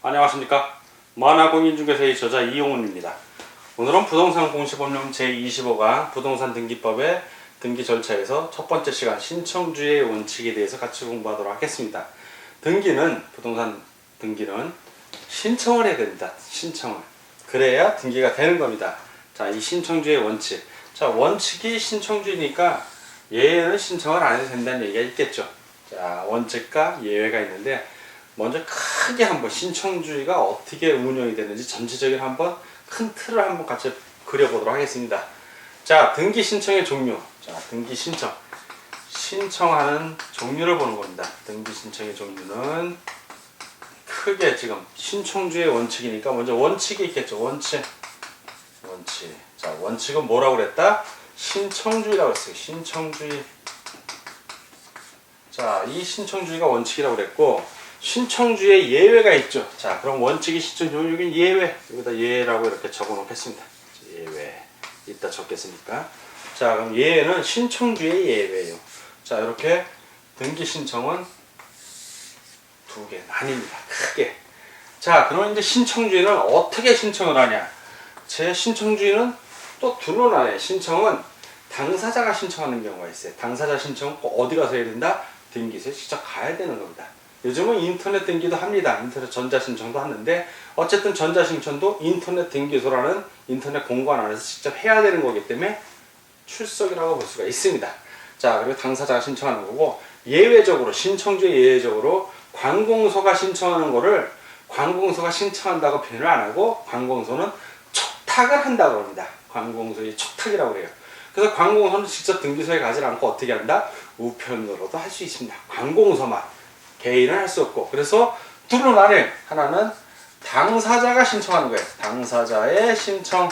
안녕하십니까. 만화공인중개사의 저자 이용훈입니다. 오늘은 부동산 공시법령 제25강 부동산 등기법의 등기 절차에서 첫 번째 시간 신청주의 원칙에 대해서 같이 공부하도록 하겠습니다. 부동산 등기는 신청을 해야 됩니다. 신청을. 그래야 등기가 되는 겁니다. 자, 이 신청주의 원칙. 자, 원칙이 신청주의니까 예외는 신청을 안 해도 된다는 얘기가 있겠죠. 자, 원칙과 예외가 있는데 먼저 크게 한번 신청주의가 어떻게 운영이 되는지 전체적인 한번 큰 틀을 한번 같이 그려보도록 하겠습니다. 자, 등기 신청의 종류. 자, 등기 신청. 신청하는 종류를 보는 겁니다. 등기 신청의 종류는 크게 지금 신청주의 원칙이니까 먼저 원칙이 있겠죠. 원칙. 자, 원칙은 뭐라고 그랬다? 신청주의라고 했어요. 신청주의. 자, 이 신청주의가 원칙이라고 그랬고 신청주의에 예외가 있죠. 자, 그럼 원칙이 신청주의, 여기 예외. 여기다 예외라고 이렇게 적어 놓겠습니다. 예외. 이따 적겠으니까. 자, 그럼 예외는 신청주의의 예외예요. 자, 이렇게 등기 신청은 두 개 나뉩니다. 크게. 자, 그럼 이제 신청주의는 어떻게 신청을 하냐? 제 신청주의는 또 둘로 나뉘어요. 신청은 당사자가 신청하는 경우가 있어요. 당사자 신청은 꼭 어디 가서 해야 된다? 등기소에 직접 가야 되는 겁니다. 요즘은 인터넷 등기도 합니다. 인터넷 전자신청도 하는데 어쨌든 전자신청도 인터넷 등기소라는 인터넷 공간 안에서 직접 해야 되는 거기 때문에 출석이라고 볼 수가 있습니다. 자, 그리고 당사자가 신청하는 거고 예외적으로 신청주의 예외적으로 관공서가 신청하는 거를 관공서가 신청한다고 표현을 안 하고 관공서는 촉탁을 한다고 합니다. 관공서의 촉탁이라고 그래요. 그래서 관공서는 직접 등기소에 가지 않고 어떻게 한다? 우편으로도 할 수 있습니다. 관공서만. 개인은 할 수 없고. 그래서 둘로 나뉘어요. 하나는 당사자가 신청하는 거예요. 당사자의 신청.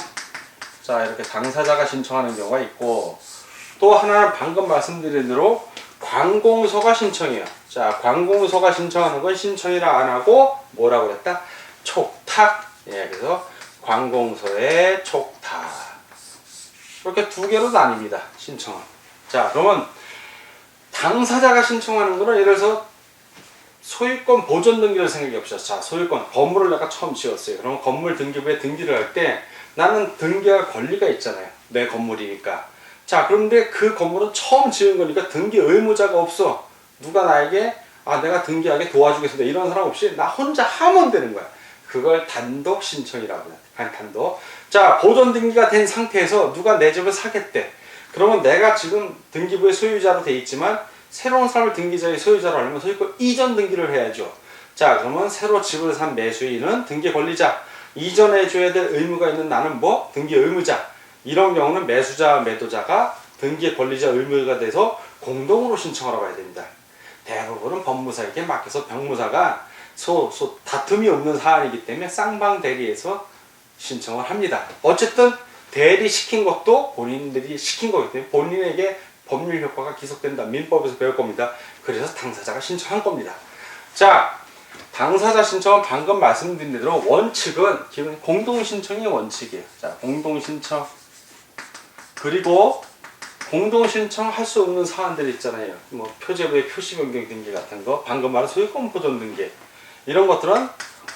자, 이렇게 당사자가 신청하는 경우가 있고 또 하나는 방금 말씀드린 대로 관공서가 신청이에요. 자, 관공서가 신청하는 건 신청이라 안 하고 뭐라고 그랬다? 촉탁. 예, 그래서 관공서의 촉탁. 이렇게 두 개로 나뉩니다. 신청은. 자, 그러면 당사자가 신청하는 거는 예를 들어서 소유권 보존 등기를 생각해 보시죠. 자, 소유권, 건물을 내가 처음 지었어요. 그럼 건물 등기부에 등기를 할 때 나는 등기할 권리가 있잖아요. 내 건물이니까. 자, 그런데 그 건물은 처음 지은 거니까 등기 의무자가 없어. 누가 나에게 내가 등기하게 도와주겠습니다. 이런 사람 없이 나 혼자 하면 되는 거야. 그걸 단독 신청이라고 해요. 단독. 자, 보존 등기가 된 상태에서 누가 내 집을 사겠대. 그러면 내가 지금 등기부의 소유자로 돼 있지만 새로운 사람을 등기자의 소유자로 하려면 소유권 이전 등기를 해야죠. 자, 그러면 새로 집을 산 매수인은 등기 권리자, 이전해 줘야 될 의무가 있는 나는 뭐? 등기 의무자. 이런 경우는 매수자, 매도자가 등기 권리자 의무가 돼서 공동으로 신청하러 가야 됩니다. 대부분은 법무사에게 맡겨서 병무사가 다툼이 없는 사안이기 때문에 쌍방 대리해서 신청을 합니다. 어쨌든 대리시킨 것도 본인들이 시킨 거기 때문에 본인에게 법률 효과가 기속된다. 민법에서 배울 겁니다. 그래서 당사자가 신청한 겁니다. 자, 당사자 신청은 방금 말씀드린 대로 원칙은 기본 공동신청이 원칙이에요. 자, 공동신청. 그리고 공동신청 할 수 없는 사안들 있잖아요. 뭐 표제부의 표시 변경 등기 같은 거, 방금 말한 소유권 보존 등기. 이런 것들은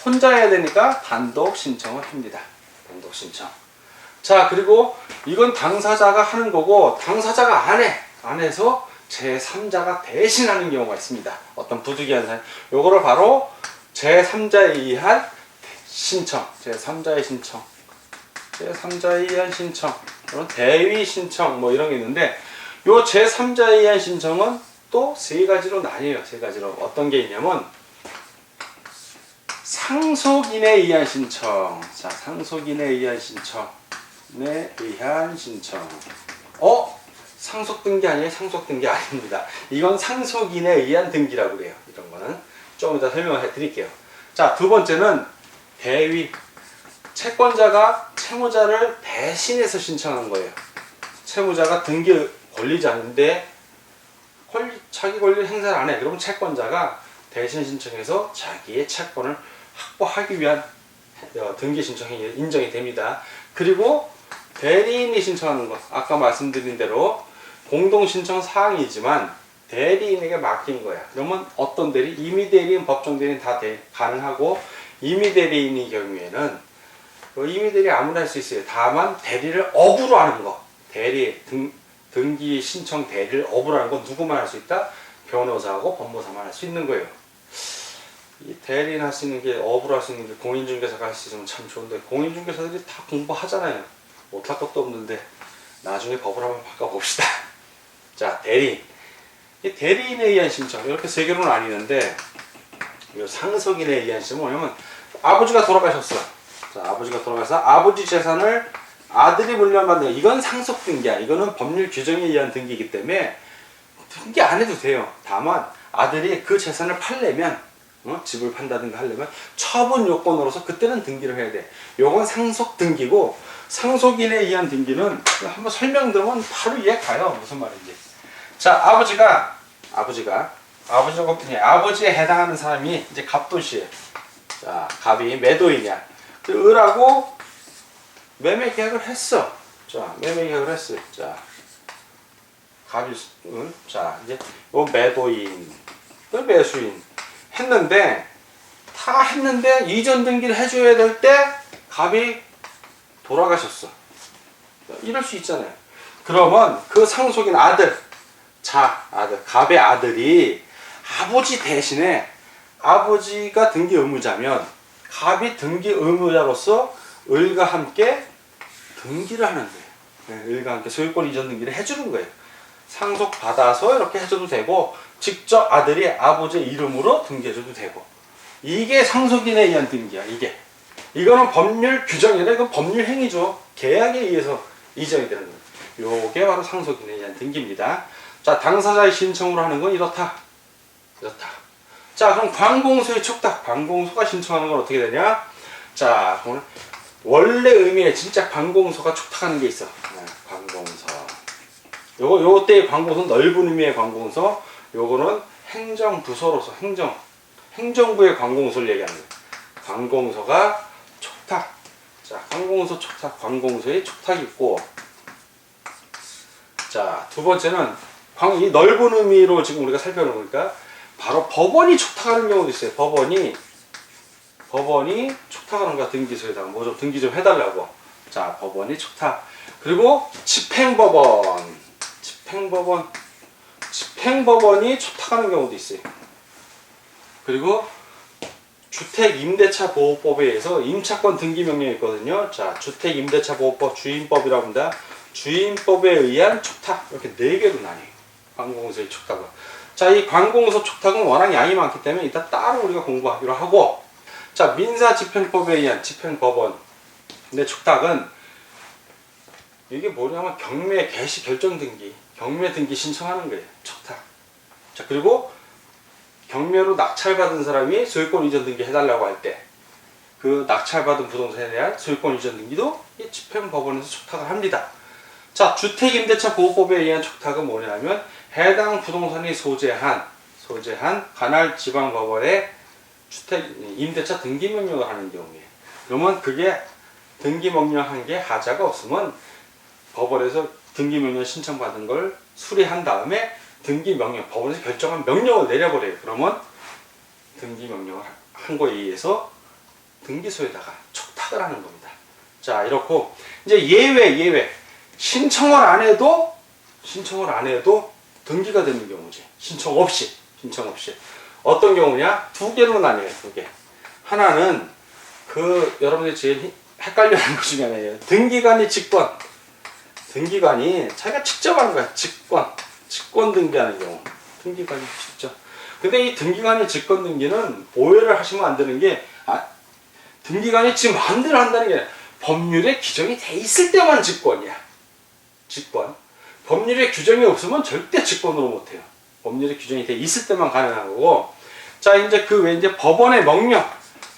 혼자 해야 되니까 단독 신청을 합니다. 단독 신청. 자, 그리고 이건 당사자가 하는 거고 당사자가 안 해서 제3자가 대신하는 경우가 있습니다. 어떤 부득이한 사안. 요거를 바로 제3자에 의한 신청. 제3자의 신청. 제3자에 의한 신청. 그런 대위 신청 뭐 이런 게 있는데 요 제3자에 의한 신청은 또 세 가지로 나뉘어요. 세 가지로. 어떤 게 있냐면 상속인에 의한 신청. 자, 상속인에 의한 신청. 에 의한 신청. 상속 등기 아니에요? 상속 등기 아닙니다. 이건 상속인에 의한 등기라고 그래요. 이런 거는 좀 이따 설명을 해 드릴게요. 자, 두 번째는 대위. 채권자가 채무자를 대신해서 신청한 거예요. 채무자가 등기 권리자인데 자기 권리를 행사를 안 해. 그럼 채권자가 대신 신청해서 자기의 채권을 확보하기 위한 등기 신청이 인정이 됩니다. 그리고 대리인이 신청하는 것, 아까 말씀드린 대로 공동신청 사항이지만 대리인에게 맡긴 거야. 그러면 어떤 대리? 임의 대리인, 법정 대리인 다 가능하고 임의 대리인의 경우에는 임의 대리 아무나 할 수 있어요. 다만 대리를 업으로 하는 거, 등기 신청 대리를 업으로 하는 건 누구만 할 수 있다? 변호사하고 법무사만 할 수 있는 거예요. 이 대리인 할 수 있는 게, 업으로 할 수 있는 게 공인중개사가 할 수 있으면 참 좋은데, 공인중개사들이 다 공부하잖아요. 못할 것도 없는데 나중에 법을 한번 바꿔봅시다. 자, 대리인. 이 대리인에 의한 신청, 이렇게 세 개로 나뉘는데, 이 상속인에 의한 신청은 뭐냐면 아버지가 돌아가셨어. 자, 아버지가 돌아가서 아버지 재산을 아들이 물려받는, 이건 상속 등기야. 이거는 법률 규정에 의한 등기이기 때문에 등기 안 해도 돼요. 다만 아들이 그 재산을 팔려면, 집을 판다든가 하려면 처분 요건으로서 그때는 등기를 해야 돼. 요건 상속 등기고, 상속인에 의한 등기는 한번 설명드리면 바로 이해 가요. 무슨 말인지. 자, 아버지에 해당하는 사람이 이제 갑도시에, 자, 갑이 매도인이야. 그 을하고 매매 계약을 했어. 자, 매매 계약을 했어요. 자, 갑이, 자, 이제 요 매도인, 매수인 했는데, 다 했는데 이전 등기를 해줘야 될 때 갑이 돌아가셨어. 이럴 수 있잖아요. 그러면 그 상속인 아들, 갑의 아들이 아버지 대신에, 아버지가 등기 의무자면 갑이 등기 의무자로서 을과 함께 등기를 하는 거예요. 을과 함께 소유권 이전 등기를 해주는 거예요. 상속 받아서 이렇게 해줘도 되고, 직접 아들이 아버지의 이름으로 등기해줘도 되고, 이게 상속인에 의한 등기야. 이거는 법률 규정이라, 이건 법률 행위죠. 계약에 의해서 이전이 되는 거예요. 요게 바로 상속인에 의한 등기입니다. 자, 당사자의 신청으로 하는 건 이렇다. 자, 그럼 관공서의 촉탁. 관공서가 신청하는 건 어떻게 되냐? 자, 오늘 원래 의미의 진짜 관공서가 촉탁하는 게 있어. 관공서. 요때의 관공서는 넓은 의미의 관공서. 요거는 행정부서로서, 행정부의 관공서를 얘기하는 거예요. 관공서가 촉탁. 자, 관공서 촉탁, 관공서의 촉탁이 있고, 자, 두 번째는 이 넓은 의미로 지금 우리가 살펴보니까 바로 법원이 촉탁하는 경우도 있어요. 법원이 촉탁하는 거야. 등기소에다가 뭐 좀 등기 좀 해달라고. 자, 법원이 촉탁. 그리고 집행법원이 촉탁하는 경우도 있어요. 그리고 주택임대차보호법에 의해서 임차권 등기 명령이 있거든요. 자, 주택임대차보호법, 주임법이라고 합니다. 주임법에 의한 촉탁, 이렇게 4개로 나뉘어요. 관공서의 촉탁은. 자, 이 관공서 촉탁은 워낙 양이 많기 때문에 이따 따로 우리가 공부하기로 하고, 자, 민사집행법에 의한 집행법원의 촉탁은 이게 뭐냐면 경매 개시 결정 등기, 경매 등기 신청하는 거예요. 촉탁. 자, 그리고 경매로 낙찰받은 사람이 소유권 이전 등기 해달라고 할 때, 그 낙찰받은 부동산에 대한 소유권 이전 등기도 이 집행법원에서 촉탁을 합니다. 자, 주택임대차보호법에 의한 촉탁은 뭐냐면 해당 부동산이 소재한 관할 지방법원에 임대차 등기 명령을 하는 경우에, 그러면 그게 등기 명령한 게 하자가 없으면 법원에서 등기 명령 신청받은 걸 수리한 다음에 등기 명령, 법원에서 결정한 명령을 내려버려요. 그러면 등기 명령을 한 거에 의해서 등기소에다가 촉탁을 하는 겁니다. 자, 이렇고 이제 예외. 신청을 안 해도 등기가 되는 경우지. 신청 없이. 어떤 경우냐? 2개로 나뉘어요. 2개. 하나는 여러분들이 제일 헷갈려하는 것 중에 하나예요. 등기관이 자기가 직접 하는 거야. 직권 등기하는 경우. 등기관이 직접. 근데 이 등기관의 직권 등기는 오해를 하시면 안 되는 게, 등기관이 지 마음대로 한다는 게 아니라 법률에 규정이 돼 있을 때만 직권이야. 법률에 규정이 없으면 절대 직권으로 못해요. 법률에 규정이 돼 있을 때만 가능한 거고. 자, 이제 그 외에 이제 법원의 명령.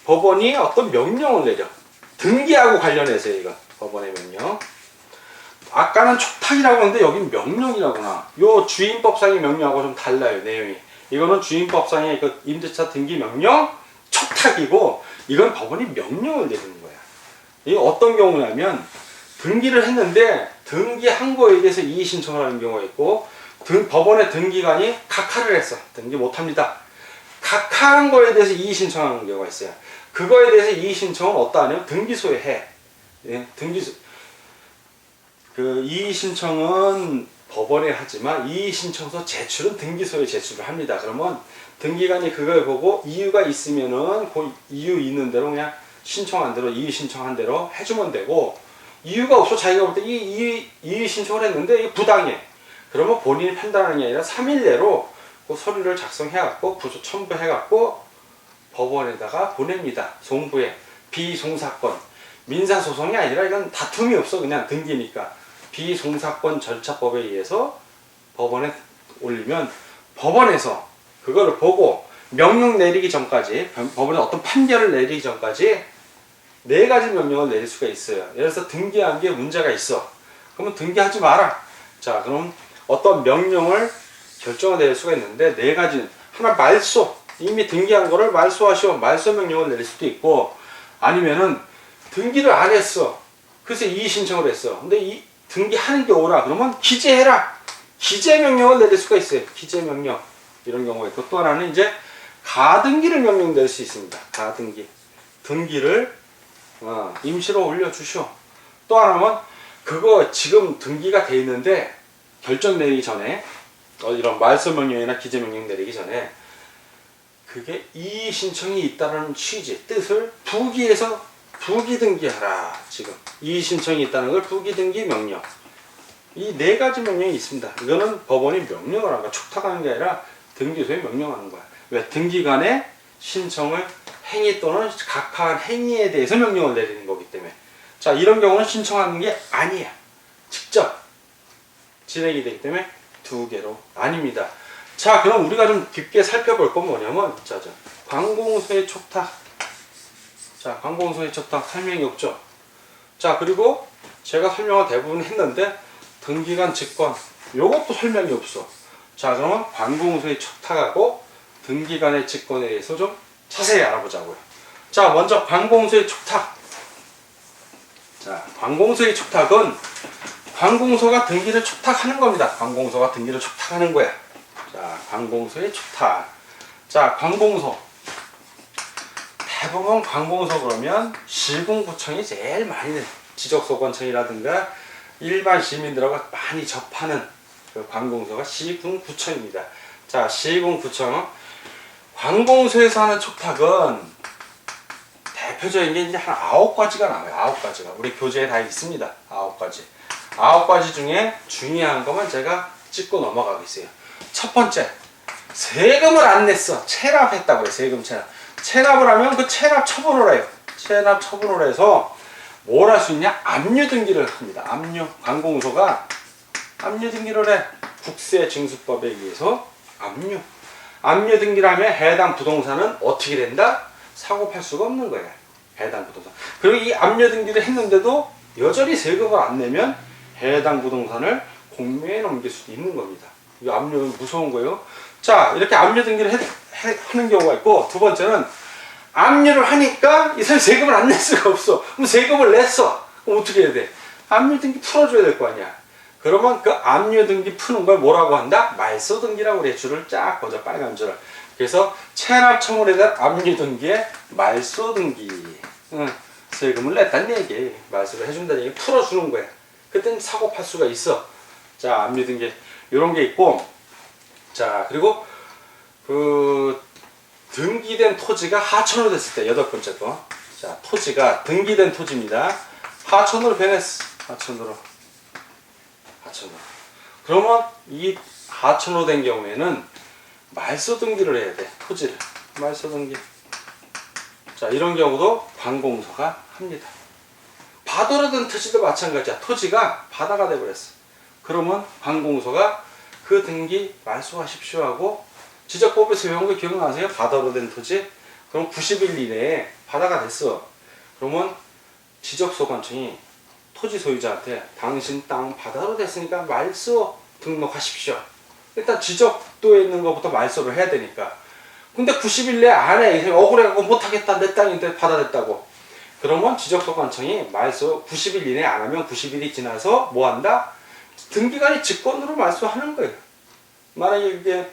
법원이 어떤 명령을 내려. 등기하고 관련해서 이거. 법원의 명령. 아까는 촉탁이라고 하는데 여긴 명령이라구나. 요 주임법상의 명령하고 좀 달라요, 내용이. 이거는 주임법상의 그 임대차 등기 명령 촉탁이고, 이건 법원이 명령을 내리는 거야. 이게 어떤 경우냐면, 등기를 했는데 등기한 거에 대해서 이의 신청을 하는 경우가 있고, 법원의 등기관이 각하를 했어. 등기 못합니다. 각하한 거에 대해서 이의 신청하는 경우가 있어요. 그거에 대해서 이의신청은 어디다 하냐면 등기소에 해. 예, 등기소. 그 이의신청은 법원에 하지만 이의신청서 제출은 등기소에 제출을 합니다. 그러면 등기관이 그걸 보고 이유가 있으면은 그 이유 있는 대로 그냥 신청한 대로 이의신청한 대로 해주면 되고, 이유가 없어 자기가 볼 때 이의신청을 했는데 이게 부당해. 그러면 본인이 판단하는 게 아니라 3일 내로 그 서류를 작성해갖고 부서 첨부해갖고 법원에다가 보냅니다. 송부에. 비송사건. 민사소송이 아니라 이건 다툼이 없어. 그냥 등기니까. 비송사건 절차법에 의해서 법원에 올리면 법원에서 그거를 보고 명령 내리기 전까지, 법원에 어떤 판결을 내리기 전까지 4가지 명령을 내릴 수가 있어요. 예를 들어서 등기한 게 문제가 있어. 그러면 등기하지 마라. 자, 그럼 어떤 명령을 결정을 내릴 수가 있는데 4가지. 하나 말소. 이미 등기한 거를 말소하시오. 말소 명령을 내릴 수도 있고, 아니면은 등기를 안 했어. 그래서 이의 신청을 했어. 근데 이 등기하는 게 오라. 그러면 기재해라. 기재 명령을 내릴 수가 있어요. 기재 명령. 이런 경우가 있고, 또 하나는 이제 가등기를 명령 낼 수 있습니다. 가등기. 등기를 임시로 올려주시오. 또 하나는 그거 지금 등기가 돼 있는데 결정 내리기 전에, 이런 말소 명령이나 기재 명령 내리기 전에 그게 이의 신청이 있다는 취지, 뜻을 부기해서 부기 등기하라. 지금 이의 신청이 있다는 걸 부기 등기 명령. 이 4가지 명령이 있습니다. 이거는 법원이 명령을 하는 거야. 촉탁하는 게 아니라 등기소에 명령하는 거야. 왜? 등기간에 신청을 행위 또는 각하한 행위에 대해서 명령을 내리는 거기 때문에. 자, 이런 경우는 신청하는 게 아니야. 직접 진행이 되기 때문에 2개로 아닙니다. 자, 그럼 우리가 좀 깊게 살펴볼 건 뭐냐면, 자, 관공서의 촉탁. 자, 관공서의 촉탁 설명이 없죠. 자, 그리고 제가 설명을 대부분 했는데 등기관 직권, 요것도 설명이 없어. 자, 그러면 관공서의 촉탁하고 등기관의 직권에 대해서 좀 자세히 알아보자고요. 자, 먼저 관공서의 촉탁. 자, 관공서의 촉탁은 관공서가 등기를 촉탁하는 겁니다. 관공서가 등기를 촉탁하는 거야. 자, 관공서의 촉탁. 자, 관공서. 대부분 관공서 그러면 시군구청이 제일 많이, 지적소관청이라든가 일반 시민들하고 많이 접하는 그 관공서가 시군구청입니다. 자, 시군구청. 관공서에서 하는 촉탁은 대표적인 게 이제 한 9가지가 나와요. 9가지가. 우리 교재에 다 있습니다. 9가지. 9가지 중에 중요한 것만 제가 짚고 넘어가겠어요. 첫 번째, 세금을 안 냈어. 체납했다고 해요. 세금 체납. 체납을 하면 그 체납 처분을 해요. 체납 처분을 해서 뭘 할 수 있냐? 압류 등기를 합니다. 압류. 관공서가 압류 등기를 해. 국세징수법에 의해서 압류. 압류 등기를 하면 해당 부동산은 어떻게 된다? 사고 팔 수가 없는 거예요. 해당 부동산. 그리고 이 압류 등기를 했는데도 여전히 세금을 안 내면 해당 부동산을 공매에 넘길 수도 있는 겁니다. 이 압류는 무서운 거예요. 자, 이렇게 압류 등기를 하는 경우가 있고, 두 번째는 압류를 하니까 이 사람이 세금을 안 낼 수가 없어. 그럼 세금을 냈어. 그럼 어떻게 해야 돼? 압류 등기 풀어줘야 될 거 아니야. 그러면 그 압류 등기 푸는 걸 뭐라고 한다? 말소 등기라고 그래. 줄을 쫙 꺼져, 빨간 줄을. 그래서 체납 처분에 대한 압류 등기에 말소 등기. 세금을 냈다는 얘기. 말소를 해준다는 얘기. 풀어주는 거야. 그때는 사고 팔 수가 있어. 자, 압류 등기. 이런 게 있고, 자, 그리고 그 등기된 토지가 하천으로 됐을 때 8번째 거. 자, 토지가 등기된 토지입니다. 하천으로 변했어. 하천으로. 그러면 이 하천으로 된 경우에는 말소 등기를 해야 돼. 토지를. 말소 등기. 자, 이런 경우도 관공서가 합니다. 바다로 된 토지도 마찬가지야. 토지가 바다가 돼버렸어. 그러면 관공서가 그 등기 말소하십시오 하고, 지적법에서 배운 거 기억나세요? 바다로 된 토지? 그럼 90일 이내에 바다가 됐어. 그러면 지적소관청이 토지 소유자한테 당신 땅 바다로 됐으니까 말소 등록하십시오. 일단 지적도에 있는 것부터 말소를 해야 되니까. 근데 90일 내에 안 해. 억울해갖고 못하겠다. 내 땅인데 바다 됐다고. 그러면 지적소관청이 말소 90일 이내에 안 하면 90일이 지나서 뭐 한다? 등기관이 직권으로 말소하는 거예요. 만약에 이게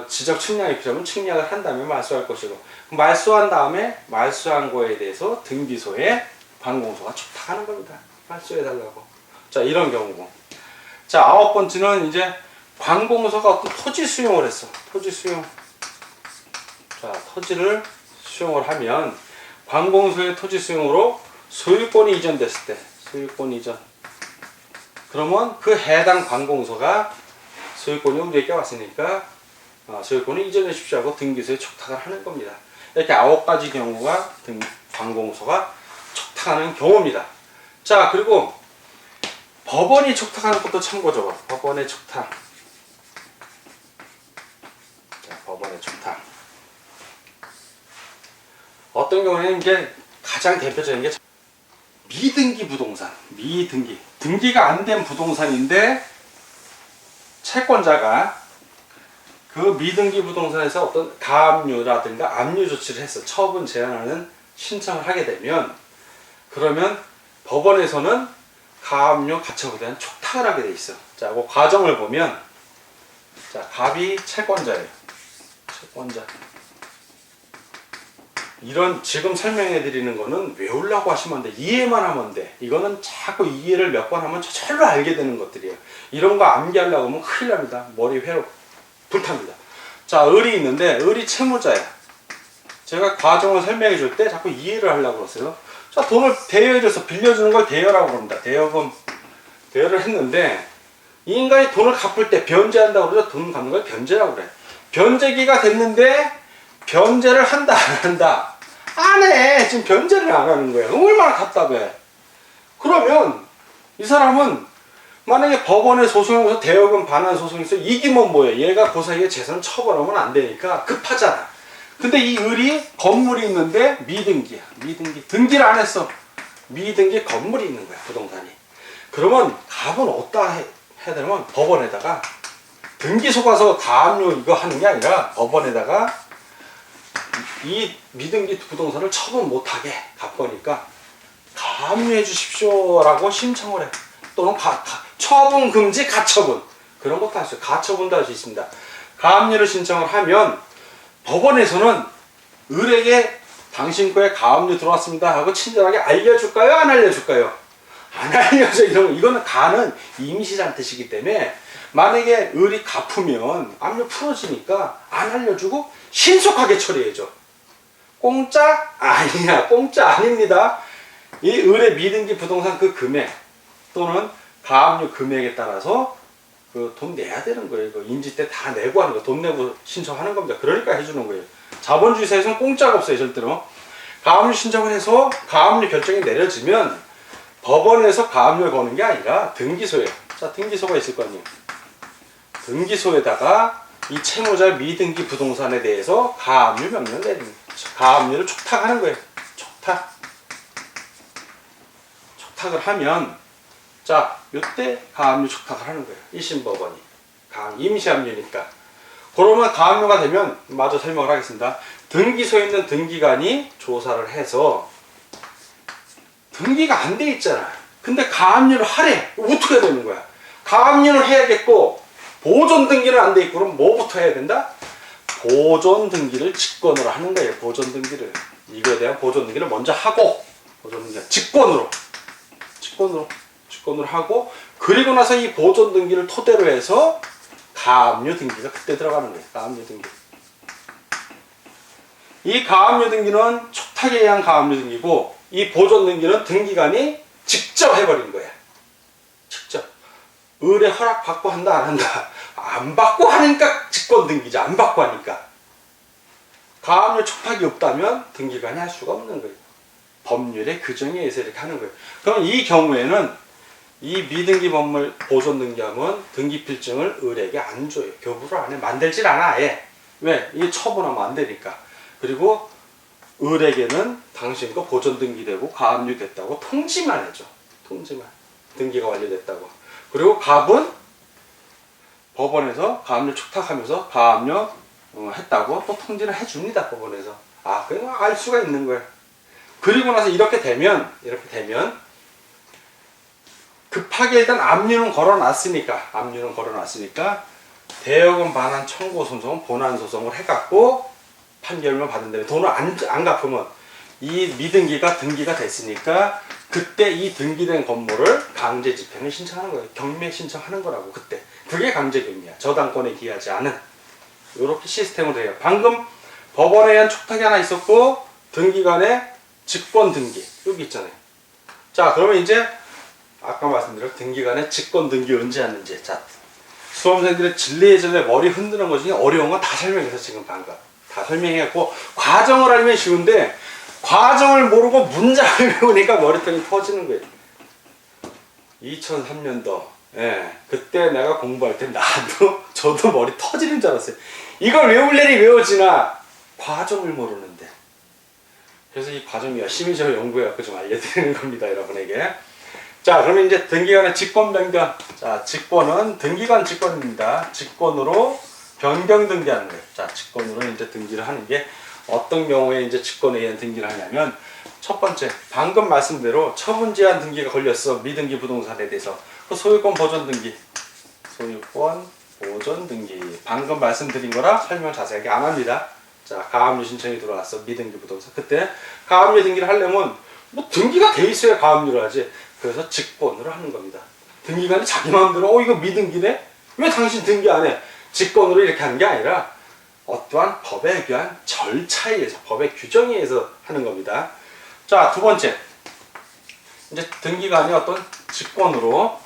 지적 측량이 필요하면 측량을 한 다음에 말소할 것이고, 말소한 다음에 말소한 거에 대해서 등기소에 관공서가 촉탁하는 겁니다. 말소해달라고. 자, 이런 경우고. 자, 9번째는 이제 관공서가 어떤 토지 수용을 했어. 토지 수용. 자, 토지를 수용을 하면 관공서의 토지 수용으로 소유권이 이전됐을 때, 소유권 이전. 그러면 그 해당 관공서가 소유권이 우리에게 왔으니까 소유권을 이전해 주십시오 하고 등기소에 촉탁을 하는 겁니다. 이렇게 9가지 경우가 관공서가 촉탁하는 경우입니다. 자, 그리고 법원이 촉탁하는 것도 참고죠. 법원의 촉탁. 자, 법원의 촉탁. 어떤 경우에는 이제 가장 대표적인 게 미등기 부동산. 미등기. 등기가 안 된 부동산인데 채권자가 그 미등기 부동산에서 어떤 가압류라든가 압류 조치를 해서 처분 제한하는 신청을 하게 되면, 그러면 법원에서는 가압류 가처분에 대한 촉탁을 하게 돼 있어. 자, 그 과정을 보면, 자, 갑이 채권자예요. 채권자. 이런 지금 설명해 드리는 거는 외우려고 하시면 안 돼. 이해만 하면 돼. 이거는 자꾸 이해를 몇 번 하면 저절로 알게 되는 것들이에요. 이런 거 암기하려고 하면 큰일 납니다. 머리 회로 불탑니다. 자, 을이 있는데 을이 채무자야. 제가 과정을 설명해 줄 때 자꾸 이해를 하려고 그러세요. 자, 돈을 대여해줘서 빌려주는 걸 대여라고 합니다. 대여금. 대여를 했는데 이 인간이 돈을 갚을 때 변제한다고 그러죠. 돈 갚는 걸 변제라고 그래. 변제기가 됐는데 변제를 한다 안 한다? 안 해. 지금 변제를 안 하는 거야. 얼마나 답답해. 그러면 이 사람은 만약에 법원에 소송해서 대여금 반환 소송에서 이기면 뭐예요? 얘가 그 사이에 재산 처벌하면 안 되니까 급하잖아. 근데 이 을이 건물이 있는데 미등기야. 미등기. 등기를 안 했어. 미등기 건물이 있는 거야. 부동산이. 그러면 갑은 어디다 해야 되냐면 법원에다가 등기소 가서 가압류 이거 하는 게 아니라 법원에다가 이 미등기 부동산을 처분 못하게 갑거니까 가압류해 주십시오 라고 신청을 해. 또는 처분 금지 가처분, 그런 것도 할 수 있어요. 가처분도 할 수 있습니다. 가압류를 신청을 하면 법원에서는 을에게 당신 거에 가압류 들어왔습니다 하고 친절하게 알려줄까요? 안 알려줄까요? 안 알려줘. 이거는 가는 임시란 뜻이기 때문에 만약에 을이 갚으면 압류 풀어지니까 안 알려주고 신속하게 처리해줘. 공짜? 아니야. 공짜 아닙니다. 이 을의 미등기 부동산 그 금액 또는 가압류 금액에 따라서 그 돈 내야 되는 거예요. 그 인지 때 다 내고 하는 거. 돈 내고 신청하는 겁니다. 그러니까 해주는 거예요. 자본주의 사회에서는 공짜가 없어요. 절대로. 가압류 신청을 해서 가압류 결정이 내려지면 법원에서 가압류를 거는 게 아니라 등기소에. 자, 등기소가 있을 거 아니에요. 등기소에다가 이 채무자 미등기 부동산에 대해서 가압류 명령을 내립니다. 가압류를 촉탁하는 거예요. 촉탁. 촉탁을 하면, 자, 이때 가압류 촉탁을 하는 거예요. 1심 법원이. 임시압류니까. 그러면 가압류가 되면, 마저 설명을 하겠습니다. 등기소에 있는 등기관이 조사를 해서, 등기가 안 돼 있잖아. 근데 가압류를 하래. 어떻게 해야 되는 거야? 가압류를 해야겠고, 보존 등기는 안 돼 있고, 그럼 뭐부터 해야 된다? 보존 등기를 직권으로 하는 거예요. 보존 등기를. 이거에 대한 보존 등기를 먼저 하고, 보존 등기 직권으로 하고, 그리고 나서 이 보존 등기를 토대로 해서 가압류 등기가 그때 들어가는 거예요. 가압류 등기. 이 가압류 등기는 촉탁에 의한 가압류 등기고, 이 보존 등기는 등기관이 직접 해버린 거야. 직접. 을의 허락 받고 한다 안 한다? 안 받고 하니까 직권 등기죠. 안 받고 하니까. 가압류 촉탁이 없다면 등기관이 할 수가 없는 거예요. 법률의 규정에 의해서 이렇게 하는 거예요. 그럼 이 경우에는 이 미등기 법물 보존 등기하면 등기필증을 을에게 안 줘요. 교부를 안 해. 만들질 않아. 아예. 왜? 이게 처분하면 안 되니까. 그리고 을에게는 당신 거 보존 등기되고 가압류 됐다고 통지만 해줘. 통지만. 등기가 완료됐다고. 그리고 갑은 법원에서 가압류 촉탁하면서 가압류 했다고 또 통지를 해줍니다. 법원에서. 아, 그냥 알 수가 있는 거예요. 그리고 나서 이렇게 되면 급하게 일단 압류는 걸어놨으니까 대여금 반환 청구 소송, 본안 소송을 해갖고 판결만 받은 다음에 돈을 안 갚으면 이 미등기가 등기가 됐으니까 그때 이 등기된 건물을 강제 집행을 신청하는 거예요. 경매 신청하는 거라고 그때. 그게 강제경매야. 저당권에 기하지 않은. 이렇게 시스템으로 돼요. 방금 법원에 의한 촉탁이 하나 있었고 등기관의 직권 등기 여기 있잖아요. 자 그러면 이제 아까 말씀드린 등기관의 직권 등기 언제 하는지 자 수험생들의 질레질레 머리 흔드는 것 중에 어려운 건 다 설명해서 지금 방금 다 설명해갖고 과정을 알면 쉬운데 과정을 모르고 문장을 외우니까 머리통이 터지는 거예요. 2003년도 예, 그때 내가 공부할 때 저도 머리 터지는 줄 알았어요. 이걸 외울래니 외워지나 과정을 모르는데. 그래서 이 과정 열심히 저 연구해갖고 좀 알려드리는 겁니다, 여러분에게. 자, 그러면 이제 등기관의 직권 변경. 자, 직권은 등기관 직권입니다. 직권으로 변경 등기하는 거예요. 자, 직권으로 이제 등기를 하는 게 어떤 경우에 이제 직권에 의한 등기를 하냐면 첫 번째, 방금 말씀대로 처분 제한 등기가 걸렸어. 미등기 부동산에 대해서. 그 소유권 보존 등기. 소유권 보존 등기. 방금 말씀드린 거라 설명 자세하게 안 합니다. 자, 가압류 신청이 들어왔어. 미등기 부동산. 그때 가압류 등기를 하려면 뭐 등기가 돼 있어야 가압류를 하지. 그래서 직권으로 하는 겁니다. 등기관이 자기 마음대로 이거 미등기네? 왜 당신 등기 안 해? 직권으로 이렇게 하는 게 아니라 어떠한 법에 의한 절차에 의해서 법의 규정에 의해서 하는 겁니다. 자, 두 번째. 이제 등기관이 어떤 직권으로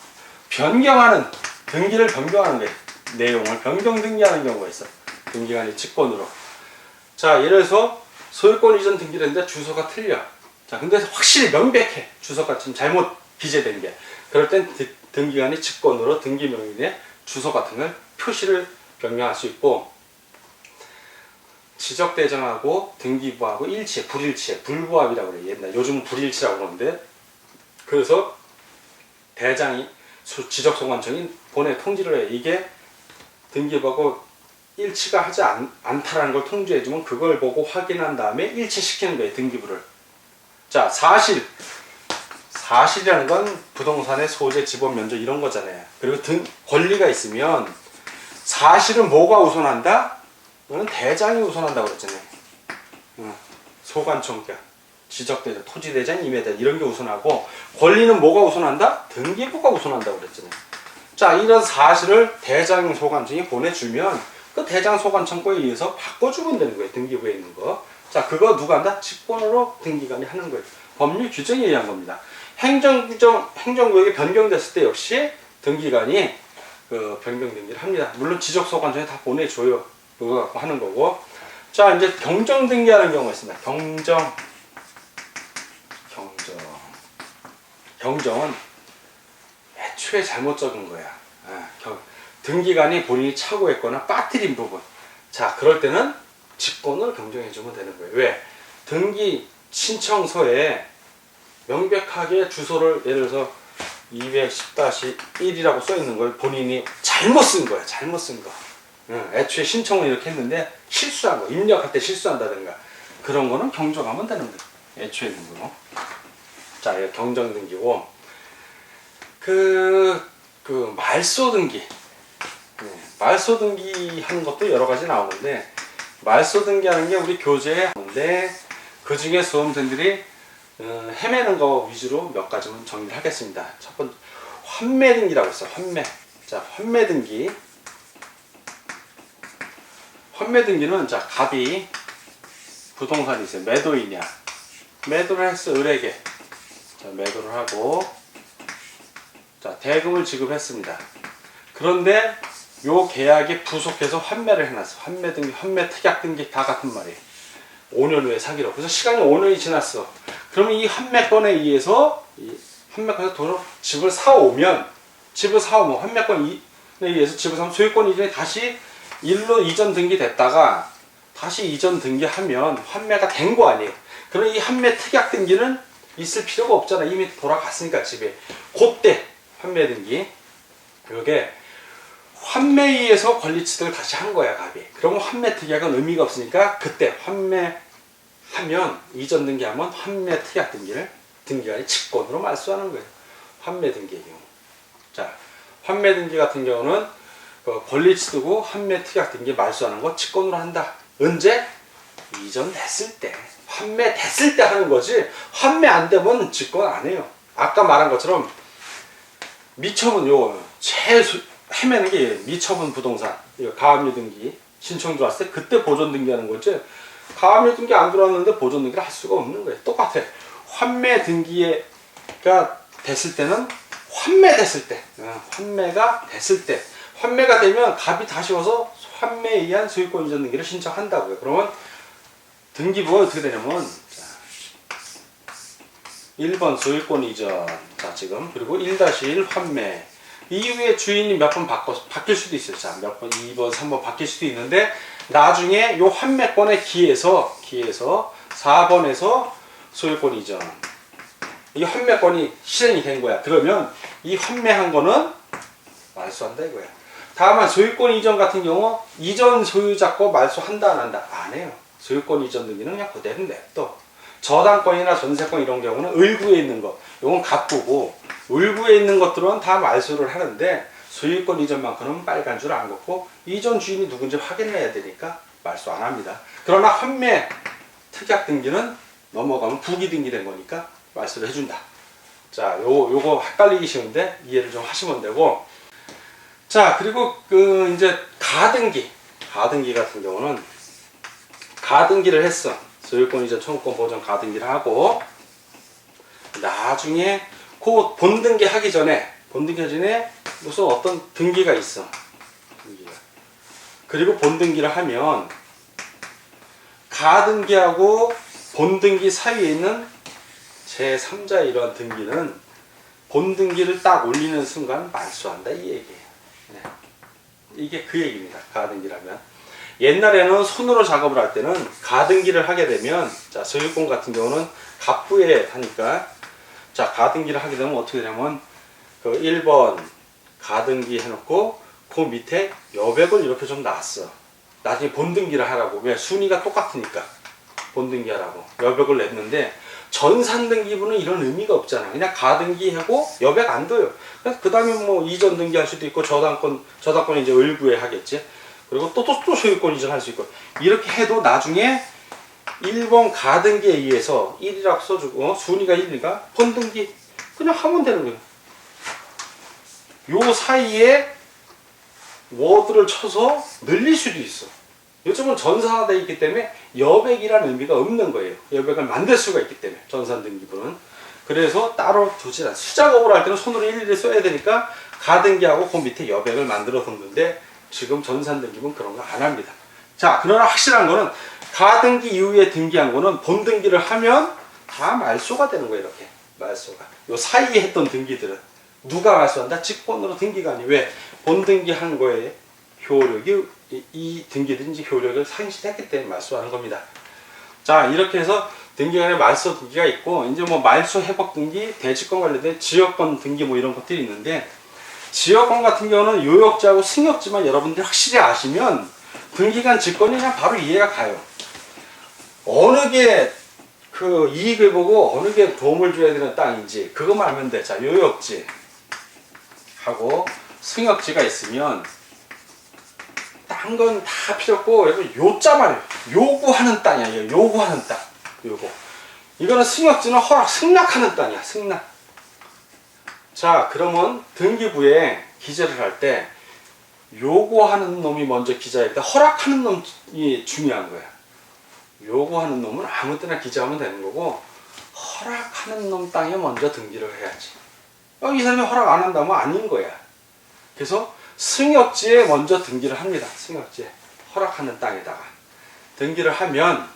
변경하는 등기를 변경하는 거예요. 내용을 변경 등기하는 경우가 있어. 등기관이 직권으로. 자, 예를 들어서 소유권 이전 등기를 했는데 주소가 틀려. 자, 근데 확실히 명백해. 주소가 지금 잘못 기재된 게. 그럴 땐 등기관이 직권으로 등기명의에 주소 같은 걸 표시를 변경할 수 있고 지적대장하고 등기부하고 일치해, 불일치해, 불부합이라고 그래요. 옛날 요즘은 불일치라고 그러는데 그래서 대장이 지적소관청이 보내 통지를 해. 이게 등기부하고 일치가 하지 않다라는 걸 통지해주면 그걸 보고 확인한 다음에 일치시키는 거예요. 등기부를. 자, 사실이라는 건 부동산의 소재, 지분, 면적 이런 거잖아요. 그리고 권리가 있으면 사실은 뭐가 우선한다? 이거는 대장이 우선한다고 그랬잖아요. 소관청장, 지적대장, 토지대장, 임야대장 이런 게 우선하고 권리는 뭐가 우선한다? 등기부가 우선한다고 그랬잖아요. 자, 이런 사실을 대장 소관청이 보내주면 그 대장 소관청구에 의해서 바꿔주면 되는 거예요. 등기부에 있는 거. 자, 그거 누가 한다? 직권으로 등기관이 하는 거예요. 법률 규정에 의한 겁니다. 행정구역이 변경됐을 때 역시 등기관이 그 변경 등기를 합니다. 물론 지적소관청에 다 보내줘요. 그거 갖고 하는 거고. 자, 이제 경정 등기하는 경우가 있습니다. 경정은 애초에 잘못 적은 거야. 등기관이 본인이 착오했거나 빠뜨린 부분. 자, 그럴 때는 직권을 경정해주면 되는 거예요. 왜? 등기 신청서에 명백하게 주소를 예를 들어서 210-1이라고 써 있는 걸 본인이 잘못 쓴 거야. 잘못 쓴 거. 애초에 신청을 이렇게 했는데 실수한 거. 입력할 때 실수한다든가. 그런 거는 경정하면 되는 거예요. 애초에 있는 거는. 자, 이거 경정 등기고. 말소 등기. 말소 등기 하는 것도 여러 가지 나오는데, 말소 등기 하는 게 우리 교재에 나오는데, 그 중에 수험생들이 헤매는 거 위주로 몇 가지만 정리를 하겠습니다. 첫 번째, 환매 등기라고 있어요. 환매. 자, 환매 등기. 환매 등기는, 자, 갑이 부동산이 있어요. 매도이냐. 매도를 했어, 을에게. 자, 매도를 하고, 자, 대금을 지급했습니다. 그런데 요 계약에 부속해서 환매를 해놨어. 환매 등기, 환매 특약 등기 다 같은 말이에요. 5년 후에 사기로. 그래서 시간이 5년이 지났어. 그러면 이 환매권에 의해서 돈으로 집을 사오면 환매권에 의해서 집을 사면 소유권 이전에 다시 일로 이전 등기됐다가 다시 이전 등기하면 환매가 된 거 아니에요. 그럼 이 환매 특약 등기는 있을 필요가 없잖아. 이미 돌아갔으니까 집에. 그때 환매 등기. 이게 환매에 의해서 권리 취득을 다시 한 거야, 갑이. 그러면 환매 특약은 의미가 없으니까 그때 환매하면 이전 등기하면 환매 특약 등기를 등기관이 직권으로 말소하는 거예요. 환매 등기의 경우. 자, 환매 등기 같은 경우는 그 권리 취득고 환매 특약 등기 말소하는 거 직권으로 한다. 언제? 이전 됐을 때, 환매 됐을 때 하는 거지. 환매 안 되면 직권 안 해요. 아까 말한 것처럼 미처분 요 제일 헤매는 게 미처분 부동산 이거 가압류 등기 신청 들어왔을 때 그때 보존 등기하는 거지. 가압류 등기 안 들어왔는데 보존 등기를 할 수가 없는 거예요. 똑같아. 환매 등기가 됐을 때는 환매됐을 때, 환매가 됐을 때, 환매가 되면 갑이 다시 와서 환매에 의한 소유권 이전 등기를 신청한다고요. 그러면 등기부가 어떻게 되냐면 1번 소유권 이전, 자 지금 그리고 1-1 환매 이후에 주인이 몇 번 바뀔 수도 있어요. 자, 몇 번, 2번, 3번 바뀔 수도 있는데 나중에 요 환매권에 기해서 4번에서 소유권 이전 이 환매권이 실행이 된 거야. 그러면 이 환매한 거는 말소한다 이거야. 다만 소유권 이전 같은 경우 이전 소유자 거 말소한다 안 한다? 안 해요. 소유권 이전 등기는 그냥 그대로 냅둬. 저당권이나 전세권 이런 경우는 을구에 있는 것, 요건 갑부고 을구에 있는 것들은 다 말소를 하는데 소유권 이전만큼은 빨간 줄 안 걷고 이전 주인이 누군지 확인을 해야 되니까 말소 안 합니다. 그러나 환매 특약 등기는 넘어가면 부기 등기된 거니까 말소를 해준다. 자, 요거 헷갈리기 쉬운데 이해를 좀 하시면 되고. 자, 그리고 그 이제 가등기 같은 경우는 가등기를 했어. 소유권 이전 청구권 보전 가등기를 하고 나중에 그 본등기 하기 전에 무슨 어떤 등기가 있어. 등기가. 그리고 본등기를 하면 가등기하고 본등기 사이에 있는 제3자의 이러한 등기는 본등기를 딱 올리는 순간 말소한다 이 얘기예요. 네. 이게 그 얘기입니다. 가등기라면. 옛날에는 손으로 작업을 할 때는 가등기를 하게 되면 자 소유권 같은 경우는 갑부에 하니까 자 가등기를 하게 되면 어떻게 되냐면 그 1번 가등기 해놓고 그 밑에 여백을 이렇게 좀 놨어. 나중에 본등기를 하라고. 왜? 순위가 똑같으니까 본등기 하라고 여백을 냈는데 전산등기부는 이런 의미가 없잖아. 그냥 가등기하고 여백 안 둬요. 그래서 그 다음에 뭐 이전 등기할 수도 있고 저당권 이제 을구에 하겠지. 그리고 또 소유권 이전할 수 있고 이렇게 해도 나중에 1번 가등기에 의해서 1이라고 써주고 순위가 1이니까 본등기 그냥 하면 되는 거예요. 요 사이에 워드를 쳐서 늘릴 수도 있어. 요즘은 전산화되어 있기 때문에 여백이라는 의미가 없는 거예요. 여백을 만들 수가 있기 때문에 전산등기부는. 그래서 따로 두지 않아. 수작업을 할 때는 손으로 일일이 써야 되니까 가등기하고 그 밑에 여백을 만들어 뒀는데 지금 전산등기부는 그런 거 안 합니다. 자, 그러나 확실한 거는 가등기 이후에 등기한 거는 본등기를 하면 다 말소가 되는 거예요. 이렇게 말소가. 요 사이에 했던 등기들은 누가 말소한다? 직권으로 등기가 아니. 왜? 본등기 한 거에 효력이 이 등기들이 이제 효력을 상실했기 때문에 말소하는 겁니다. 자, 이렇게 해서 등기간에 말소 등기가 있고 이제 뭐 말소 회복 등기, 대지권 관련된 지역권 등기 뭐 이런 것들이 있는데 지역권 같은 경우는 요역지하고 승역지만 여러분들이 확실히 아시면 등기간 직권이 그냥 바로 이해가 가요. 어느 게 그 이익을 보고 어느 게 도움을 줘야 되는 땅인지 그것만 알면 돼. 자, 요역지 하고 승역지가 있으면 딴 건 다 필요 없고 여러분 요자만 해요. 요구하는 땅이야. 요구하는 땅. 요거. 이거는 승역지는 허락 승낙하는 땅이야. 승낙. 자, 그러면 등기부에 기재를 할 때 요구하는 놈이 먼저 기재할 때 허락하는 놈이 중요한 거야. 요구하는 놈은 아무 때나 기재하면 되는 거고 허락하는 놈 땅에 먼저 등기를 해야지. 이 사람이 허락 안 한다면 아닌 거야. 그래서 승역지에 먼저 등기를 합니다. 승역지에 허락하는 땅에다가 등기를 하면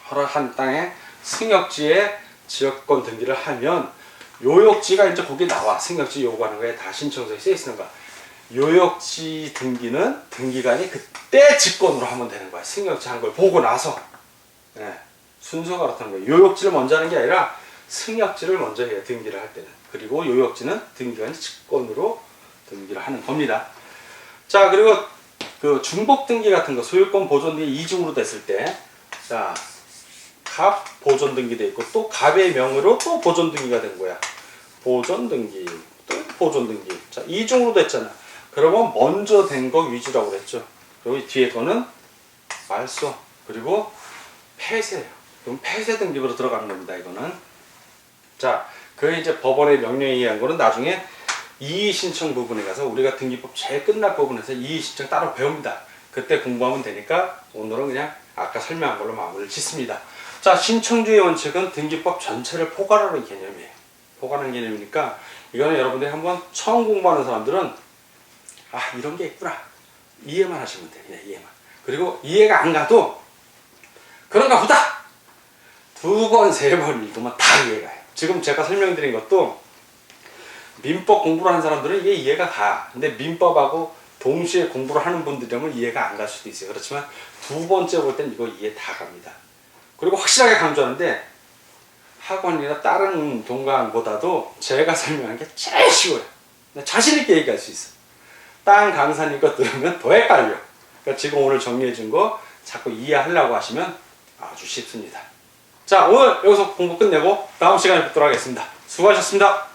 허락한 땅에 승역지에 지역권 등기를 하면 요역지가 이제 거기 나와. 승역지 요구하는 거에 다 신청서에 쓰여 있는 거야. 요역지 등기는 등기관이 그때 직권으로 하면 되는 거야. 승역지 한 걸 보고 나서. 네, 순서가 그렇다는 거예요. 요역지를 먼저 하는 게 아니라 승역지를 먼저 해요. 등기를 할 때는. 그리고 요역지는 등기관이 직권으로 등기를 하는 겁니다. 자, 그리고 그 중복 등기 같은 거 소유권 보존 등기 이중으로 됐을 때 자, 갑 보존 등기돼 있고 또 갑의 명의로 또 보존 등기가 된 거야. 보존 등기 또 보존 등기. 자, 이중으로 됐잖아. 그러면 먼저 된 거 위주라고 그랬죠. 그리고 이 뒤에 거는 말소 그리고 폐쇄예요. 그럼 폐쇄 등급으로 들어가는 겁니다. 이거는. 자, 그 이제 법원의 명령에 의한 거는 나중에 이의 신청 부분에 가서 우리가 등기법 제일 끝날 부분에서 이의 신청 따로 배웁니다. 그때 공부하면 되니까 오늘은 그냥 아까 설명한 걸로 마무리를 짓습니다. 자, 신청주의 원칙은 등기법 전체를 포괄하는 개념이에요. 포괄하는 개념이니까 이거는 여러분들이 한번 처음 공부하는 사람들은 아, 이런 게 있구나. 이해만 하시면 돼요. 그냥 이해만. 그리고 이해가 안 가도 그런가 보다. 2번, 3번 읽으면 다 이해가 해요. 지금 제가 설명드린 것도 민법 공부를 하는 사람들은 이게 이해가 가. 근데 민법하고 동시에 공부를 하는 분들이라면 이해가 안 갈 수도 있어요. 그렇지만 2번째 볼 땐 이거 이해 다 갑니다. 그리고 확실하게 강조하는데 학원이나 다른 동강보다도 제가 설명한 게 제일 쉬워요. 자신 있게 얘기할 수 있어. 딴 강사님 거 들으면 더 헷갈려. 그러니까 지금 오늘 정리해 준 거 자꾸 이해하려고 하시면 아주 쉽습니다. 자, 오늘 여기서 공부 끝내고 다음 시간에 뵙도록 하겠습니다. 수고하셨습니다.